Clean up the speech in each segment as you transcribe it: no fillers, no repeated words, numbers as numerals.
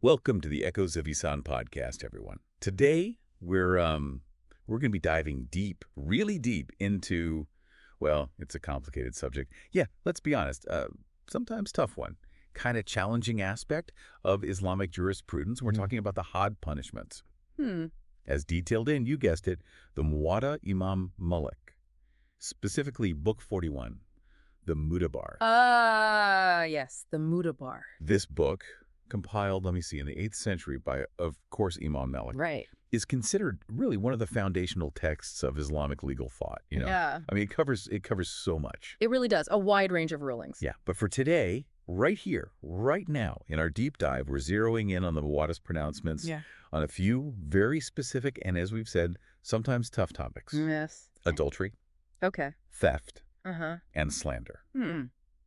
Welcome to the Echoes of Ihsan podcast, everyone. Today, we're going to be diving deep, really deep into, well, it's a complicated subject. Yeah, let's be honest, sometimes tough one. Kind of challenging aspect of Islamic jurisprudence. We're talking about the had punishments. Hmm. As detailed in, you guessed it, the Muwatta Imam Malik, specifically Book 41, the Mudabbar. Yes, the Mudabbar. This book, compiled, let me see, in the 8th century by, of course, Imam Malik, Right. is considered really one of the foundational texts of Islamic legal thought. Yeah. I mean, it covers so much. It really does. A wide range of rulings. Yeah, but for today, right here, right now, in our deep dive, we're zeroing in on the Muwatta's pronouncements Yeah. on a few very specific and, as we've said, sometimes tough topics: Yes. adultery, Okay. theft, Uh-huh. and slander. Hmm.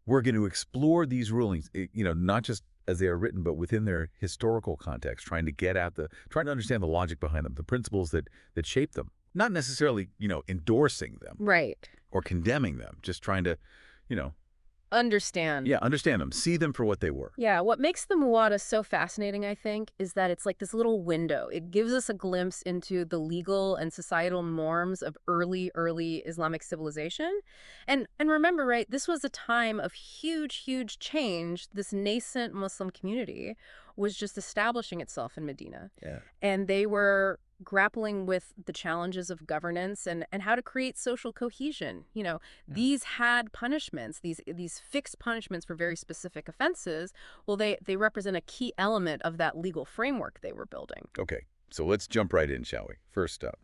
We're going to explore these rulings, not just as they are written, but within their historical context, trying to understand the logic behind them, the principles that shape them. Not necessarily, endorsing them Right. or condemning them, just trying to, Understand. understand them, see them for what they were. Yeah, what makes the Muwatta so fascinating, I think, is that it's like this little window. It gives us a glimpse into the legal and societal norms of early Islamic civilization. And remember, right, this was a time of huge change. This nascent Muslim community was just establishing itself in Medina. Yeah. And they were grappling with the challenges of governance and how to create social cohesion. These had punishments, these fixed punishments for very specific offenses. Well, they represent a key element of that legal framework they were building. Okay, so let's jump right in, shall we? First up,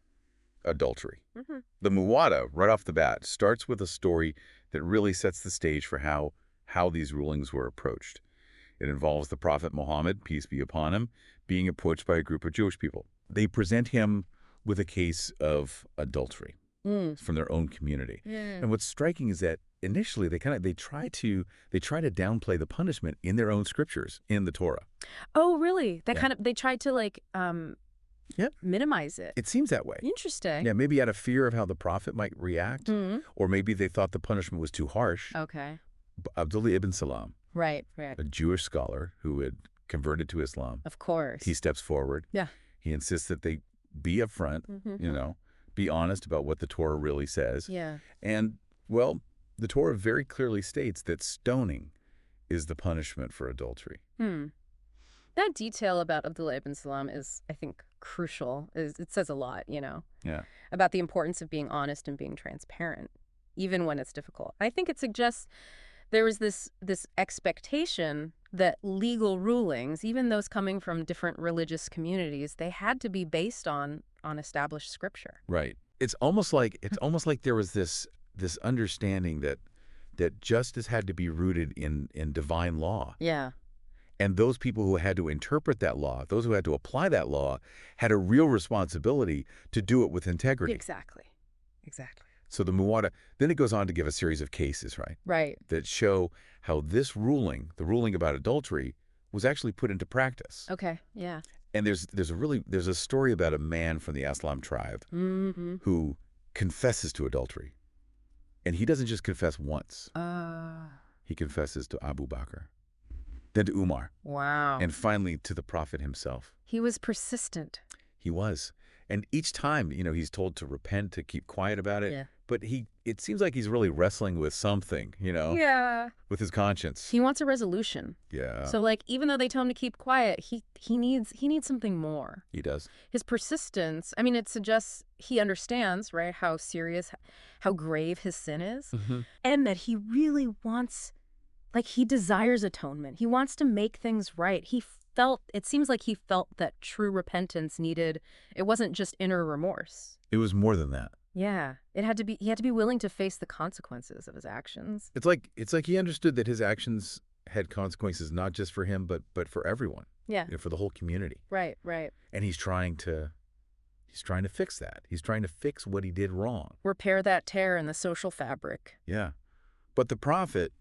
adultery. Mm-hmm. The Muwatta, right off the bat, starts with a story that really sets the stage for how these rulings were approached. It involves the Prophet Muhammad, peace be upon him, being approached by a group of Jewish people. They present him with a case of adultery from their own community. Yeah. And what's striking is that initially they try to downplay the punishment in their own scriptures, in the Torah. Oh, really? Yeah. They tried to minimize it. It seems that way. Interesting. Yeah, maybe out of fear of how the prophet might react, Mhm. or maybe they thought the punishment was too harsh. Okay. Abdullah ibn Salam, Right. a Jewish scholar who had converted to Islam, Of course. he steps forward. Yeah. He insists that they be upfront, be honest about what the Torah really says. Yeah. And, well, the Torah very clearly states that stoning is the punishment for adultery. That detail about Abdullah ibn Salam is, I think, crucial. It says a lot, Yeah. about the importance of being honest and being transparent, even when it's difficult. I think it suggests there was this expectation that legal rulings, even those coming from different religious communities, they had to be based on established scripture. Right. It's almost like there was this understanding that justice had to be rooted in divine law. Yeah. And those people who had to interpret that law, those who had to apply that law, had a real responsibility to do it with integrity. Exactly. So the Muwatta, then it goes on to give a series of cases, right? Right. That show how this ruling, the ruling about adultery, was actually put into practice. Okay. Yeah. And there's a story about a man from the Aslam tribe who confesses to adultery. And he doesn't just confess once. He confesses to Abu Bakr, then to Umar, Wow. and finally to the Prophet himself. He was persistent. He was. And each time, he's told to repent, to keep quiet about it. Yeah. But it seems like he's really wrestling with something, Yeah. with his conscience. He wants a resolution. Yeah. So even though they tell him to keep quiet, he needs something more. He does. His persistence, I mean, it suggests he understands, right, how serious, how grave his sin is, and that he really wants, he desires atonement. He wants to make things right. It seems like he felt that true repentance needed, it wasn't just inner remorse. It was more than that. Yeah. He had to be willing to face the consequences of his actions. It's like he understood that his actions had consequences not just for him, but for everyone. Yeah. For the whole community. Right. And he's trying to fix that. He's trying to fix what he did wrong. Repair that tear in the social fabric. Yeah. But the prophet,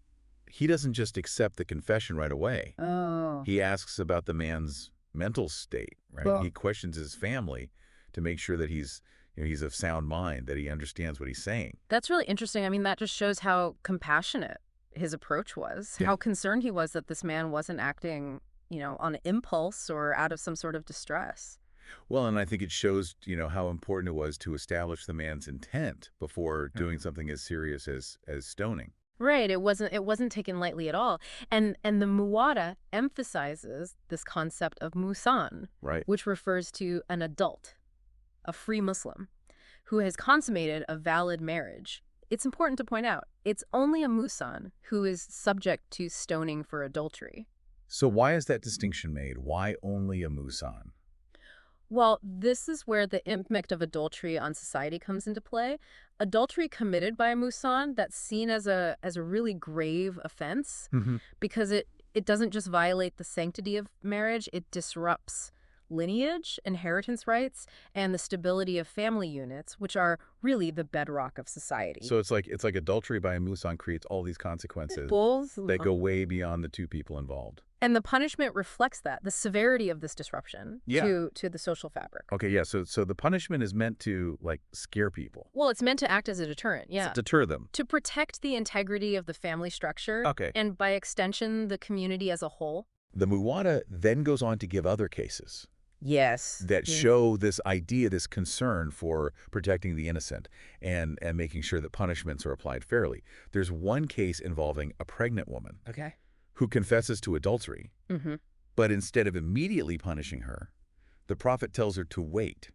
he doesn't just accept the confession right away. Oh. He asks about the man's mental state, right? Well, he questions his family to make sure that he's of sound mind, that he understands what he's saying. That's really interesting. I mean, that just shows how compassionate his approach was, Yeah. how concerned he was that this man wasn't acting on impulse or out of some sort of distress. Well, and I think it shows, how important it was to establish the man's intent before doing something as serious as stoning. Right, it wasn't taken lightly at all. And the Muwatta emphasizes this concept of musan, Right. which refers to an adult, a free Muslim, who has consummated a valid marriage. It's important to point out, it's only a musan who is subject to stoning for adultery. So why is that distinction made? Why only a musan? Well, this is where the impact of adultery on society comes into play. Adultery committed by a musan, that's seen as a really grave offense Hmm. because it doesn't just violate the sanctity of marriage, it disrupts lineage, inheritance rights, and the stability of family units, which are really the bedrock of society. So it's like adultery by a musan creates all these consequences Bulls, that go way beyond the two people involved. and the punishment reflects that, the severity of this disruption Yeah. to the social fabric. Okay, yeah. So the punishment is meant to scare people, Well, it's meant to act as a deterrent, yeah. deter them. To protect the integrity of the family structure, Okay. and by extension, the community as a whole. The Muwatta then goes on to give other cases Yes. that show this idea, this concern for protecting the innocent and making sure that punishments are applied fairly. There's one case involving a pregnant woman Okay. who confesses to adultery, Mm-hmm. but instead of immediately punishing her, the prophet tells her to wait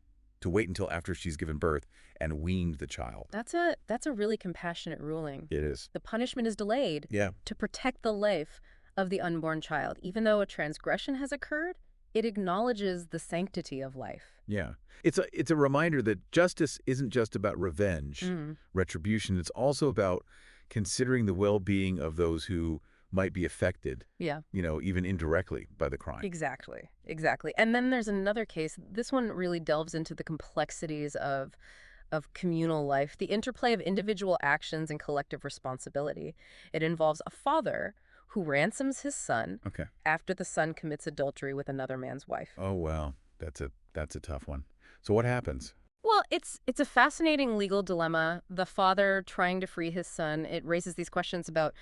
until after she's given birth and weaned the child. That's a really compassionate ruling. It is. The punishment is delayed Yeah. to protect the life of the unborn child. Even though a transgression has occurred, it acknowledges the sanctity of life. Yeah. It's a reminder that justice isn't just about revenge, retribution. It's also about considering the well-being of those who might be affected, Yeah. Even indirectly by the crime. Exactly. And then there's another case. This one really delves into the complexities of communal life, the interplay of individual actions and collective responsibility. It involves a father who ransoms his son Okay. after the son commits adultery with another man's wife. Oh, wow. That's a tough one. So what happens? Well, it's a fascinating legal dilemma. The father trying to free his son, it raises these questions about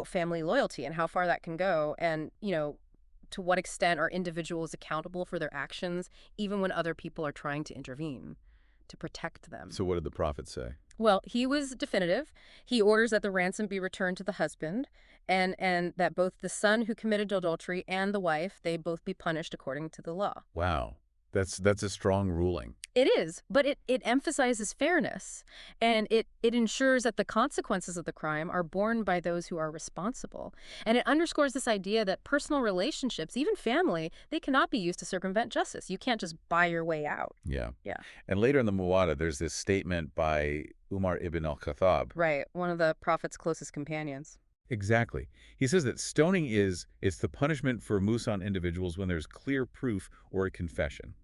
family loyalty and how far that can go, and to what extent are individuals accountable for their actions even when other people are trying to intervene to protect them. So what did the prophet say? Well, he was definitive. He orders that the ransom be returned to the husband, and that both the son who committed adultery and the wife, they both be punished according to the law. Wow. That's a strong ruling. It is, but it emphasizes fairness, and it ensures that the consequences of the crime are borne by those who are responsible. And it underscores this idea that personal relationships, even family, they cannot be used to circumvent justice. You can't just buy your way out. Yeah. Yeah. And later in the Muwatta, there's this statement by Umar ibn al-Khattab. Right, one of the prophet's closest companions. Exactly. He says that stoning it's the punishment for musan individuals when there's clear proof or a confession.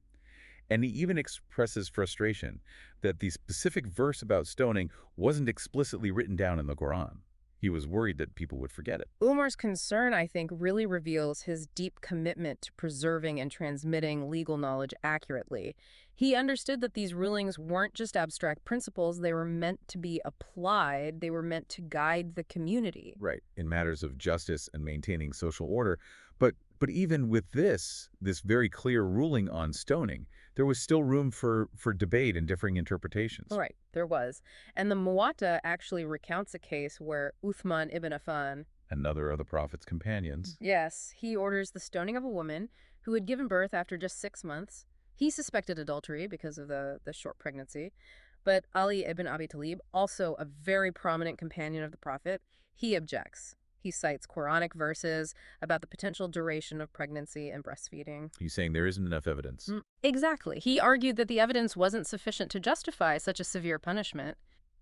And he even expresses frustration that the specific verse about stoning wasn't explicitly written down in the Quran. He was worried that people would forget it. Umar's concern, I think, really reveals his deep commitment to preserving and transmitting legal knowledge accurately. He understood that these rulings weren't just abstract principles, they were meant to be applied, they were meant to guide the community. Right. In matters of justice and maintaining social order. But even with this very clear ruling on stoning, there was still room for debate and differing interpretations. Right, there was. And the Muwatta actually recounts a case where Uthman ibn Affan, Another of the prophet's companions. yes, he orders the stoning of a woman who had given birth after just 6 months. He suspected adultery because of the short pregnancy. But Ali ibn Abi Talib, also a very prominent companion of the prophet, he objects. He cites Quranic verses about the potential duration of pregnancy and breastfeeding. He's saying there isn't enough evidence. Exactly. He argued that the evidence wasn't sufficient to justify such a severe punishment.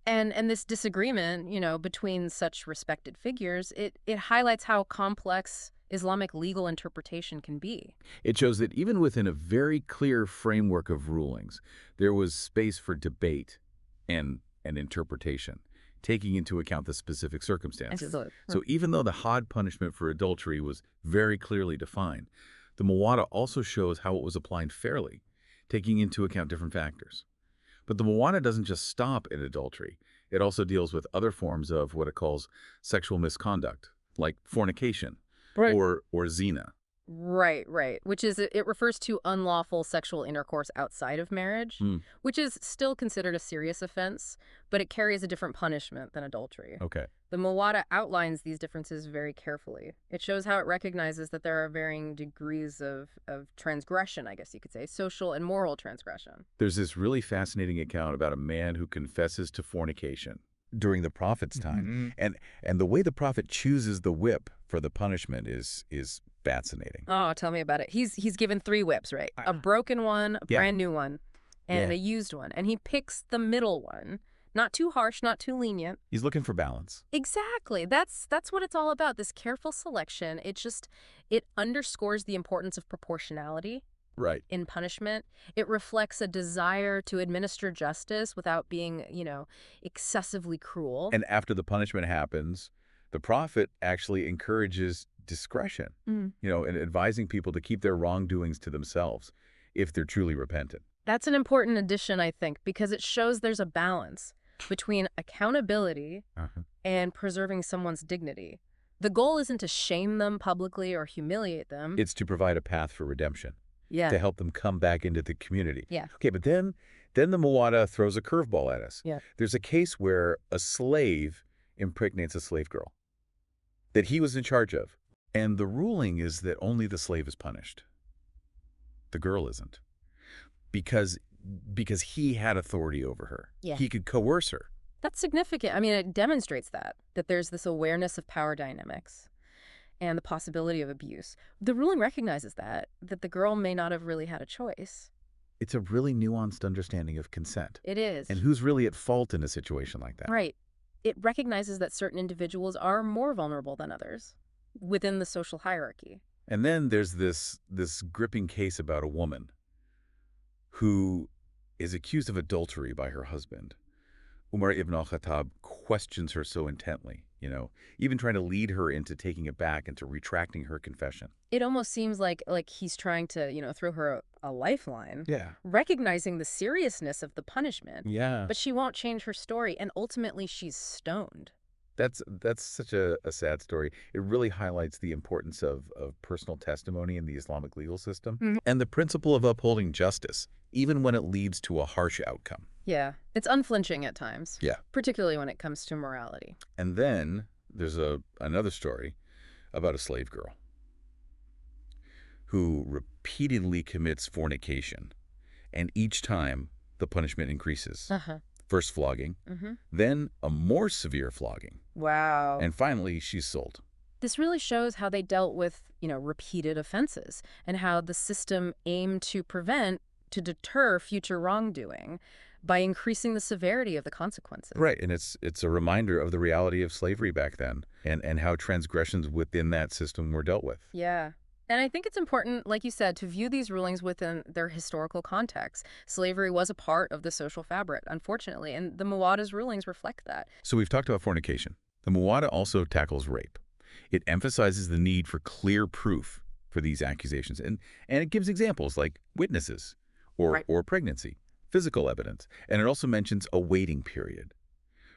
And this disagreement, between such respected figures, it highlights how complex Islamic legal interpretation can be. It shows that even within a very clear framework of rulings, there was space for debate and interpretation, taking into account the specific circumstances. So even though the had punishment for adultery was very clearly defined, the Muwatta also shows how it was applied fairly, taking into account different factors. But the Muwatta doesn't just stop at adultery. It also deals with other forms of what it calls sexual misconduct, like fornication or zina. Right, right. Which is, it refers to unlawful sexual intercourse outside of marriage, Hmm. which is still considered a serious offense, but it carries a different punishment than adultery. Okay. The Muwatta outlines these differences very carefully. It shows how it recognizes that there are varying degrees of transgression, I guess you could say, social and moral transgression. There's this really fascinating account about a man who confesses to fornication during the prophet's time. And the way the prophet chooses the whip for the punishment is fascinating. Oh, tell me about it. He's given 3 whips, right? A broken one, a Yeah. brand new one, and Yeah. a used one. And he picks the middle one. Not too harsh, not too lenient. He's looking for balance. Exactly. That's what it's all about, this careful selection. It underscores the importance of proportionality Right. in punishment. It reflects a desire to administer justice without being, excessively cruel. And after the punishment happens, the prophet actually encourages discretion, Mm. and advising people to keep their wrongdoings to themselves if they're truly repentant. That's an important addition, I think, because it shows there's a balance between accountability and preserving someone's dignity. The goal isn't to shame them publicly or humiliate them. It's to provide a path for redemption, Yeah. to help them come back into the community. Yeah. Okay, but then the Muwatta throws a curveball at us. Yeah. There's a case where a slave impregnates a slave girl that he was in charge of. And the ruling is that only the slave is punished. The girl isn't. Because he had authority over her. Yeah. He could coerce her. That's significant. I mean, it demonstrates that there's this awareness of power dynamics and the possibility of abuse. The ruling recognizes that the girl may not have really had a choice. It's a really nuanced understanding of consent. It is. And who's really at fault in a situation like that. Right. It recognizes that certain individuals are more vulnerable than others within the social hierarchy. And then there's this gripping case about a woman who is accused of adultery by her husband. Umar ibn al-Khattab questions her so intently, even trying to lead her into taking it back and to retracting her confession. It almost seems like he's trying to, throw her a lifeline. Yeah. Recognizing the seriousness of the punishment. Yeah. But she won't change her story, and ultimately she's stoned. That's such a sad story. It really highlights the importance of personal testimony in the Islamic legal system and the principle of upholding justice, even when it leads to a harsh outcome. Yeah, it's unflinching at times. Yeah. Particularly when it comes to morality. And then there's another story about a slave girl who repeatedly commits fornication, and each time the punishment increases. First flogging, then a more severe flogging. Wow. And finally, she's sold. This really shows how they dealt with, repeated offenses and how the system aimed to deter future wrongdoing by increasing the severity of the consequences. Right, and it's a reminder of the reality of slavery back then and how transgressions within that system were dealt with. Yeah. And I think it's important, like you said, to view these rulings within their historical context. Slavery was a part of the social fabric, unfortunately, and the Muwatta's rulings reflect that. So we've talked about fornication. The Muwatta also tackles rape. It emphasizes the need for clear proof for these accusations, and it gives examples like witnesses or pregnancy, physical evidence, and it also mentions a waiting period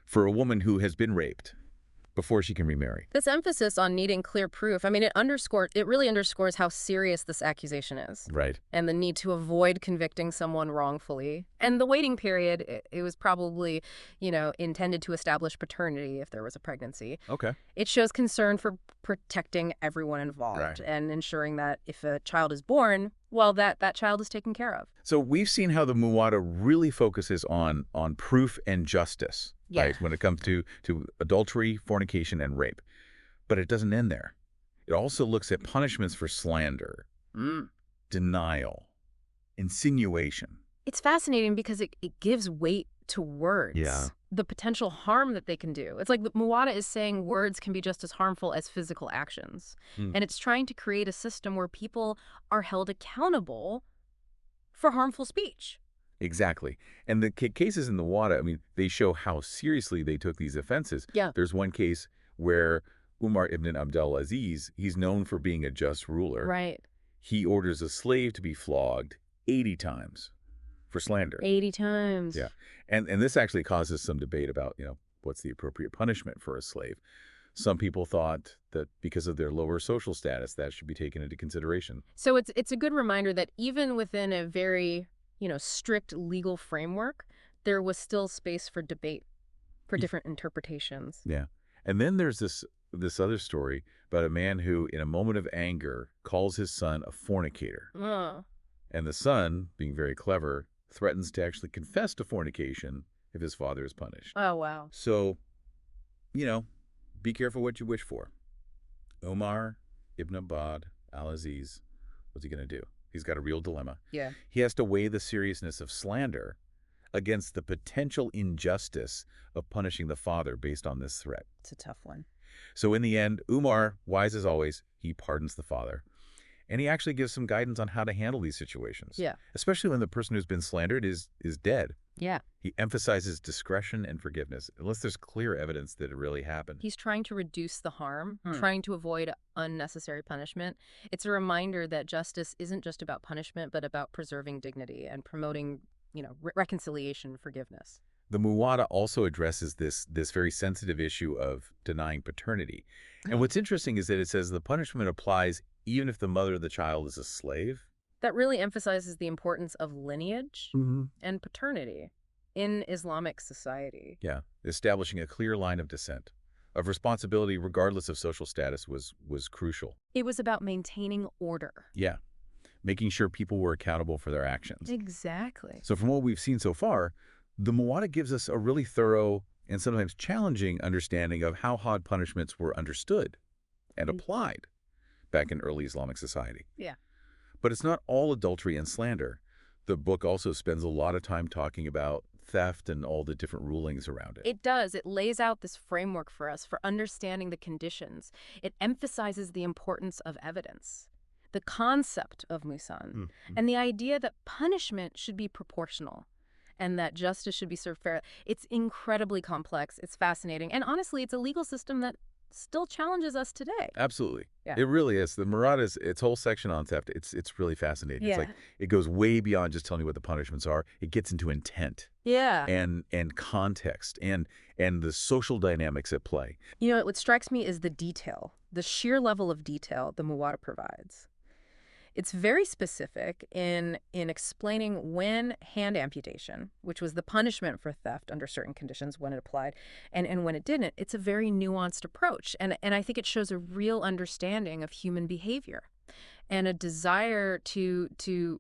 for a woman who has been raped before she can remarry. This emphasis on needing clear proof, I mean, it really underscores how serious this accusation is. Right. And the need to avoid convicting someone wrongfully. And the waiting period, it was probably, intended to establish paternity if there was a pregnancy. Okay. It shows concern for protecting everyone involved and ensuring that if a child is born, well, that child is taken care of. So we've seen how the Muwatta really focuses on proof and justice. Yeah. Right, when it comes to adultery, fornication, and rape. But it doesn't end there. It also looks at punishments for slander, denial, insinuation. It's fascinating because it gives weight to words. Yeah. The potential harm that they can do. It's like the Muwatta is saying words can be just as harmful as physical actions. And it's trying to create a system where people are held accountable for harmful speech. Exactly. And the cases in the Muwatta, they show how seriously they took these offenses. Yeah. There's one case where Umar ibn Abdul Aziz, he's known for being a just ruler. Right. He orders a slave to be flogged 80 times for slander. 80 times. Yeah. And this actually causes some debate about, what's the appropriate punishment for a slave. Some people thought that because of their lower social status, that should be taken into consideration. So it's a good reminder that even within a very, strict legal framework, there was still space for debate, for different interpretations. Yeah. And then there's this other story about a man who, in a moment of anger, calls his son a fornicator. Oh. And the son, being very clever, threatens to actually confess to fornication if his father is punished. Oh, wow. So, be careful what you wish for. Omar ibn Abd al-Aziz, what's he going to do? He's got a real dilemma. Yeah. He has to weigh the seriousness of slander against the potential injustice of punishing the father based on this threat. It's a tough one. So in the end, Umar, wise as always, he pardons the father. And he actually gives some guidance on how to handle these situations. Yeah. Especially when the person who's been slandered is dead. Yeah. He emphasizes discretion and forgiveness, unless there's clear evidence that it really happened. He's trying to reduce the harm, trying to avoid unnecessary punishment. It's a reminder that justice isn't just about punishment, but about preserving dignity and promoting, reconciliation and forgiveness. The Muwatta also addresses this very sensitive issue of denying paternity. And what's interesting is that it says the punishment applies even if the mother of the child is a slave. That really emphasizes the importance of lineage and paternity in Islamic society. Yeah, establishing a clear line of descent, of responsibility regardless of social status was crucial. It was about maintaining order. Yeah, making sure people were accountable for their actions. Exactly. So from what we've seen so far, the Muwatta gives us a really thorough and sometimes challenging understanding of how hard punishments were understood and applied back in early Islamic society. Yeah. But it's not all adultery and slander. The book also spends a lot of time talking about theft and all the different rulings around it. It does. It lays out this framework for us for understanding the conditions. It emphasizes the importance of evidence, the concept of Muhsan, and the idea that punishment should be proportional and that justice should be served fair. It's incredibly complex. It's fascinating. And honestly, it's a legal system that still challenges us today. Absolutely. Yeah. It really is. The Muwatta's, its whole section on theft, it's really fascinating. Yeah. It's like it goes way beyond just telling you what the punishments are. It gets into intent. Yeah. And context and the social dynamics at play. What strikes me is the detail, the sheer level of detail the Muwatta provides. It's very specific in explaining when hand amputation, which was the punishment for theft under certain conditions when it applied, and when it didn't. It's a very nuanced approach. And I think it shows a real understanding of human behavior and a desire to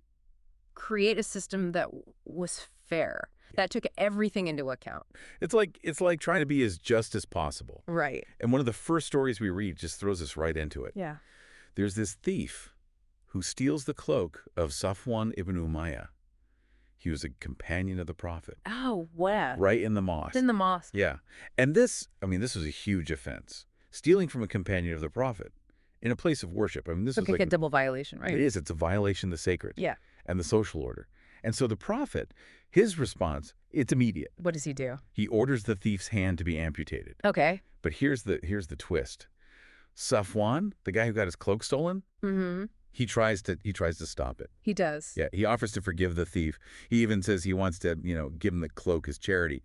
create a system that was fair, that took everything into account. It's like trying to be as just as possible. Right. And one of the first stories we read just throws us right into it. Yeah. There's this thief who steals the cloak of Safwan ibn Umayyah. He was a companion of the Prophet. Oh, wow. Right in the mosque. In the mosque. Yeah. And this was a huge offense. Stealing from a companion of the Prophet in a place of worship. This is like a double violation, right? It is. It's a violation of the sacred. Yeah. And the social order. And so the Prophet, his response, it's immediate. What does he do? He orders the thief's hand to be amputated. Okay. But here's the twist. Safwan, the guy who got his cloak stolen, he tries to stop it. He does. Yeah, he offers to forgive the thief. He even says he wants to, give him the cloak as charity.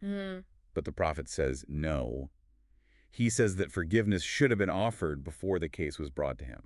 But the Prophet says no. He says that forgiveness should have been offered before the case was brought to him.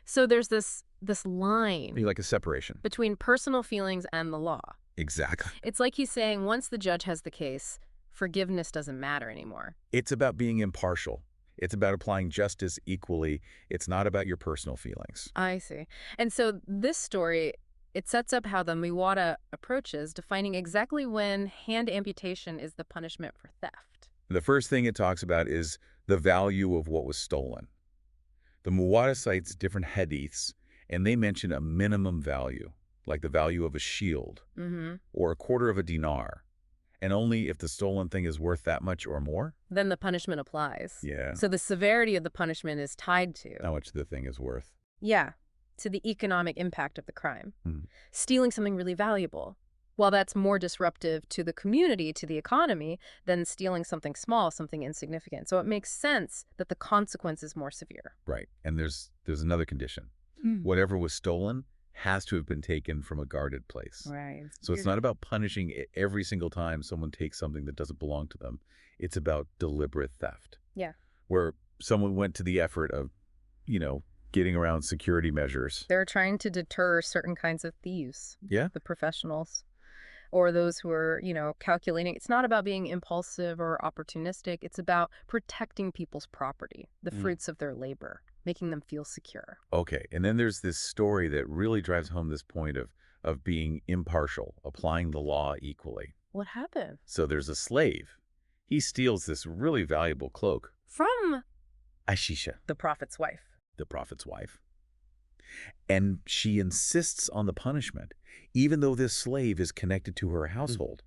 So there's this line Like a separation. between personal feelings and the law. Exactly. It's like he's saying once the judge has the case, forgiveness doesn't matter anymore. It's about being impartial. It's about applying justice equally. It's not about your personal feelings. I see. And so this story, it sets up how the Muwatta approaches defining exactly when hand amputation is the punishment for theft. The first thing it talks about is the value of what was stolen. The Muwatta cites different hadiths, and they mention a minimum value, like the value of a shield or a quarter of a dinar, and only if the stolen thing is worth that much or more. Then the punishment applies. Yeah. So the severity of the punishment is tied to, How much the thing is worth. yeah, to the economic impact of the crime. Stealing something really valuable, while that's more disruptive to the community, to the economy, than stealing something small, something insignificant. So it makes sense that the consequence is more severe. Right. And there's another condition. Whatever was stolen has to have been taken from a guarded place. Right. So it's not about punishing every single time someone takes something that doesn't belong to them. It's about deliberate theft. Yeah. Where someone went to the effort of, getting around security measures. They're trying to deter certain kinds of thieves, Yeah? the professionals, or those who are, calculating. It's not about being impulsive or opportunistic. It's about protecting people's property, the fruits of their labor, making them feel secure. Okay, and then there's this story that really drives home this point of being impartial, applying the law equally. What happened? So there's a slave. He steals this really valuable cloak. From Ashisha, the prophet's wife. the prophet's wife. And she insists on the punishment, even though this slave is connected to her household.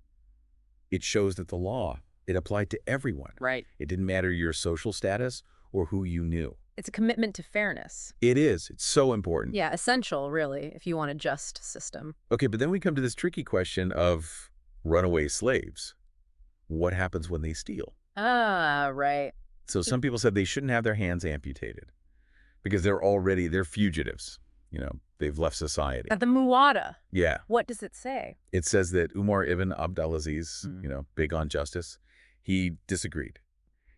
It shows that the law, it applied to everyone. Right. It didn't matter your social status or who you knew. It's a commitment to fairness. It is. It's so important. Yeah, essential, really, if you want a just system. Okay, but then we come to this tricky question of runaway slaves. What happens when they steal? Ah, right. So some people said they shouldn't have their hands amputated because they're fugitives. They've left society. The Muwatta. Yeah. What does it say? It says that Umar ibn Abdulaziz, big on justice, he disagreed.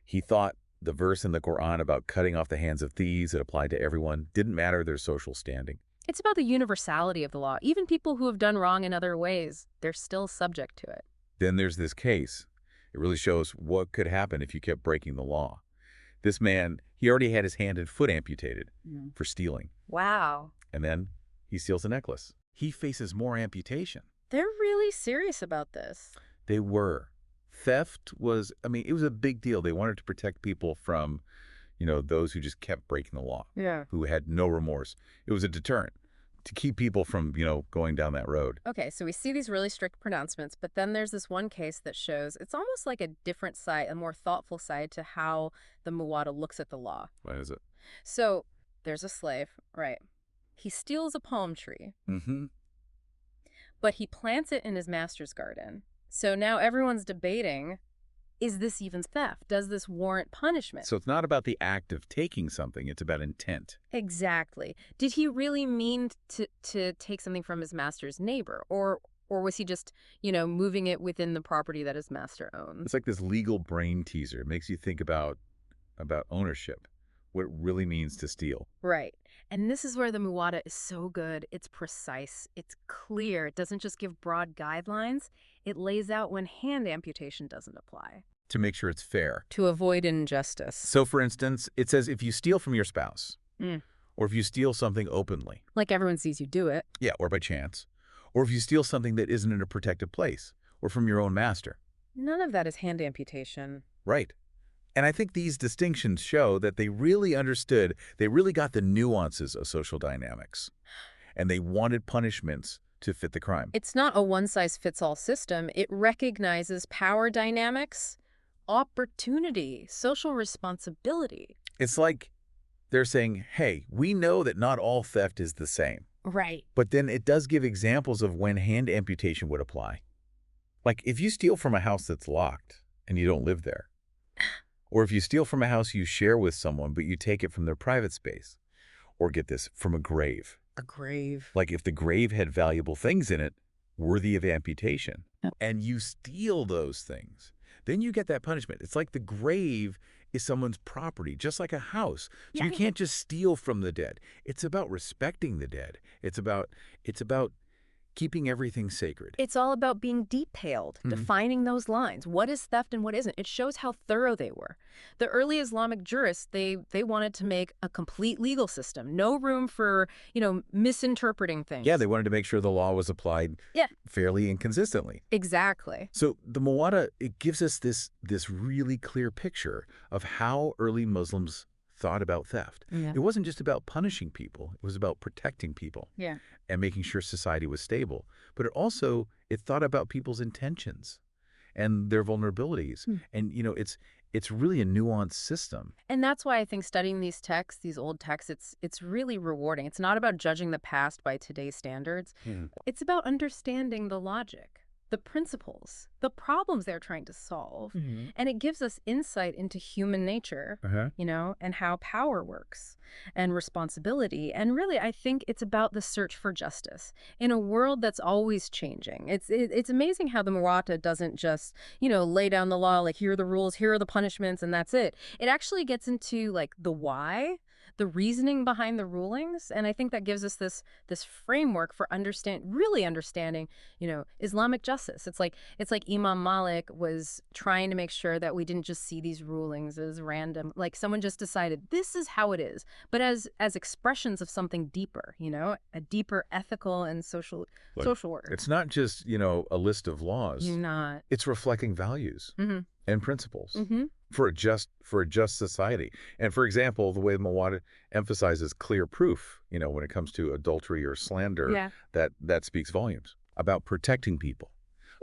He thought the verse in the Quran about cutting off the hands of thieves that applied to everyone didn't matter their social standing. It's about the universality of the law. Even people who have done wrong in other ways, they're still subject to it. Then there's this case. It really shows what could happen if you kept breaking the law. This man, he already had his hand and foot amputated for stealing. Wow. And then he steals a necklace. He faces more amputation. They're really serious about this. They were. Theft was, it was a big deal. They wanted to protect people from, those who just kept breaking the law. Yeah. Who had no remorse. It was a deterrent to keep people from, going down that road. Okay, so we see these really strict pronouncements, but then there's this one case that shows it's almost like a different side, a more thoughtful side to how the Muwatta looks at the law. What is it? So there's a slave, right? He steals a palm tree, but he plants it in his master's garden. So now everyone's debating, is this even theft? Does this warrant punishment? So it's not about the act of taking something, it's about intent. Exactly. Did he really mean to take something from his master's neighbor? Or was he just, moving it within the property that his master owns? It's like this legal brain teaser. It makes you think about ownership, what it really means to steal. Right. And this is where the Muwatta is so good. It's precise. It's clear. It doesn't just give broad guidelines. It lays out when hand amputation doesn't apply. To make sure it's fair. To avoid injustice. So, for instance, it says if you steal from your spouse, or if you steal something openly. Like everyone sees you do it. Yeah, or by chance. Or if you steal something that isn't in a protected place, or from your own master. None of that is hand amputation. Right. And I think these distinctions show that they really understood, they really got the nuances of social dynamics. And they wanted punishments to fit the crime. It's not a one-size-fits-all system. It recognizes power dynamics, opportunity, social responsibility. It's like they're saying, hey, we know that not all theft is the same. Right. But then it does give examples of when hand amputation would apply. Like if you steal from a house that's locked and you don't live there, or if you steal from a house you share with someone but you take it from their private space, or get this, from a grave. A grave. Like if the grave had valuable things in it, worthy of amputation, and you steal those things, then you get that punishment. It's like the grave is someone's property, just like a house. So you can't just steal from the dead. It's about respecting the dead. It's about keeping everything sacred. It's all about being detailed, defining those lines. What is theft and what isn't? It shows how thorough they were. The early Islamic jurists, they wanted to make a complete legal system. No room for, misinterpreting things. Yeah, they wanted to make sure the law was applied fairly and consistently. Exactly. So the Muwatta, it gives us this really clear picture of how early Muslims thought about theft. Yeah. It wasn't just about punishing people. It was about protecting people. Yeah. And making sure society was stable. But it thought about people's intentions and their vulnerabilities. And, it's really a nuanced system. And that's why I think studying these texts, these old texts, it's really rewarding. It's not about judging the past by today's standards. It's about understanding the logic, the principles, the problems they're trying to solve. Hmm. And it gives us insight into human nature, Uh-huh. and how power works and responsibility. And really, I think it's about the search for justice in a world that's always changing. It's amazing how the Muwatta doesn't just, lay down the law, like, here are the rules, here are the punishments, and that's it. It actually gets into, like, the why, the reasoning behind the rulings. And I think that gives us this framework for really understanding, Islamic justice. It's like Imam Malik was trying to make sure that we didn't just see these rulings as random, like someone just decided this is how it is, but as expressions of something deeper, a deeper ethical and social Look, social order. it's not just, a list of laws. Not. It's reflecting values Mm-hmm. and principles Mm-hmm. for a just society. And for example, the way Muwatta emphasizes clear proof, when it comes to adultery or slander, Yeah. that speaks volumes about protecting people,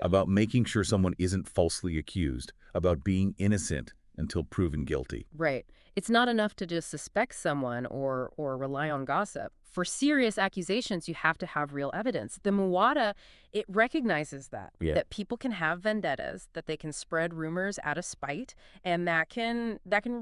about making sure someone isn't falsely accused, about being innocent until proven guilty. Right. It's not enough to just suspect someone or rely on gossip. For serious accusations, you have to have real evidence. The Muwatta, it recognizes that people can have vendettas, that they can spread rumors out of spite, and that can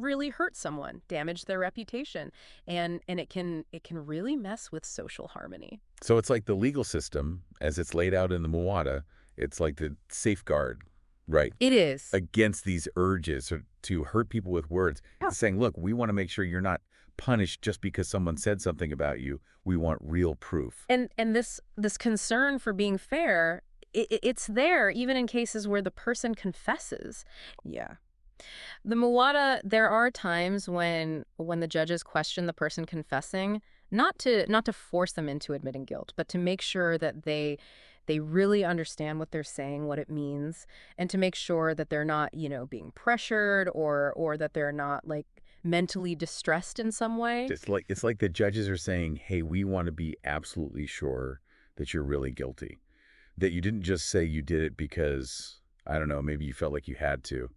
really hurt someone, damage their reputation, and it can really mess with social harmony. So it's like the legal system, as it's laid out in the Muwatta, it's like the safeguard, right, It is. against these urges to hurt people with words. Yeah. It's saying, look, we want to make sure you're not punished just because someone said something about you. We want real proof. And this concern for being fair, it's there even in cases where the person confesses. Yeah. The Muwatta, there are times when the judges question the person confessing, not to force them into admitting guilt, but to make sure that they really understand what they're saying, what it means, and to make sure that they're not, being pressured or that they're not, like, mentally distressed in some way. It's like the judges are saying, hey, we want to be absolutely sure that you're really guilty, that you didn't just say you did it because, I don't know, maybe you felt like you had to,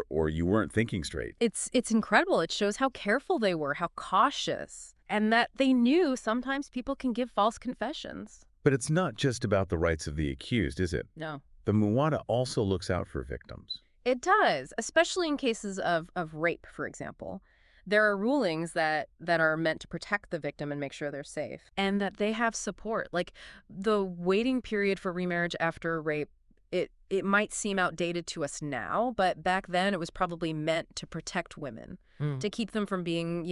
or you weren't thinking straight. It's incredible. It shows how careful they were, how cautious, and that they knew sometimes people can give false confessions. But it's not just about the rights of the accused, is it? No. The Muwatta also looks out for victims. It does, especially in cases of rape, for example. There are rulings that are meant to protect the victim and make sure they're safe, and that they have support. Like, the waiting period for remarriage after rape, it might seem outdated to us now, but back then it was probably meant to protect women, to keep them from being,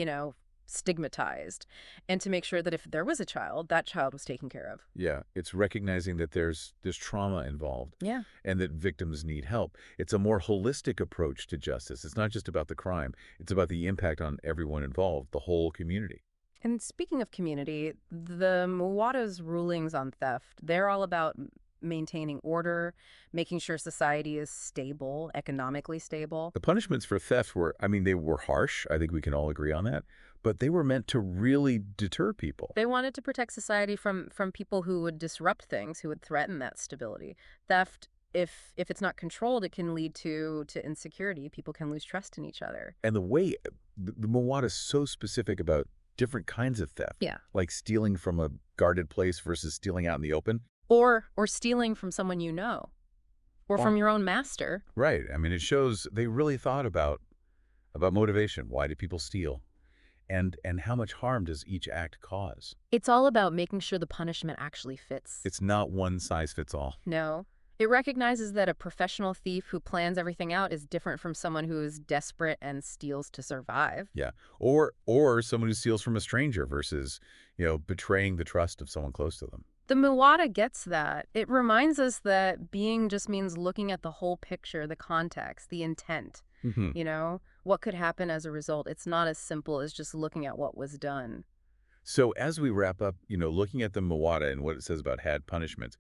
stigmatized, and to make sure that if there was a child, that child was taken care of. Yeah, it's recognizing that there's trauma involved. Yeah. And that victims need help. It's a more holistic approach to justice. It's not just about the crime. It's about the impact on everyone involved, the whole community. And speaking of community, the Muwatta's rulings on theft, they're all about maintaining order, making sure society is stable, economically stable. The punishments for theft they were harsh. I think we can all agree on that. But they were meant to really deter people. They wanted to protect society from people who would disrupt things, who would threaten that stability. Theft, if it's not controlled, it can lead to insecurity. People can lose trust in each other. And the way the Muwatta is so specific about different kinds of theft. Yeah. Like stealing from a guarded place versus stealing out in the open. Or stealing from someone you know, or from your own master. Right. It shows they really thought about motivation. Why do people steal? And how much harm does each act cause? It's all about making sure the punishment actually fits. It's not one size fits all. No. It recognizes that a professional thief who plans everything out is different from someone who is desperate and steals to survive. Yeah. Or someone who steals from a stranger versus, betraying the trust of someone close to them. The Muwatta gets that. It reminds us that being just means looking at the whole picture, the context, the intent. What could happen as a result. It's not as simple as just looking at what was done. So as we wrap up, looking at the Muwatta and what it says about had punishments,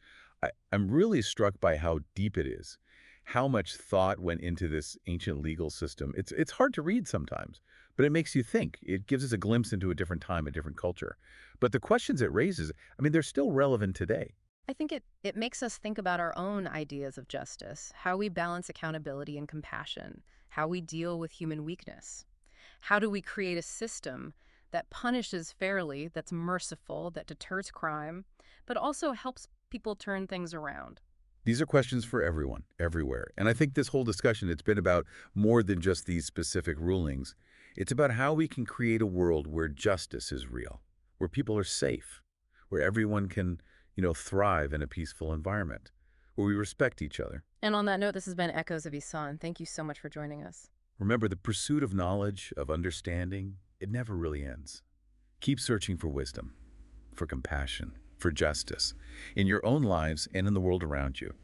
I'm really struck by how deep it is, how much thought went into this ancient legal system. It's hard to read sometimes, but it makes you think. It gives us a glimpse into a different time, a different culture. But the questions it raises, they're still relevant today. I think it makes us think about our own ideas of justice, how we balance accountability and compassion, how we deal with human weakness. How do we create a system that punishes fairly, that's merciful, that deters crime, but also helps people turn things around? These are questions for everyone, everywhere. And I think this whole discussion, it's been about more than just these specific rulings. It's about how we can create a world where justice is real, where people are safe, where everyone can, thrive in a peaceful environment, where we respect each other. And on that note, this has been Echoes of Ihsan. Thank you so much for joining us. Remember, the pursuit of knowledge, of understanding, it never really ends. Keep searching for wisdom, for compassion, for justice, in your own lives and in the world around you.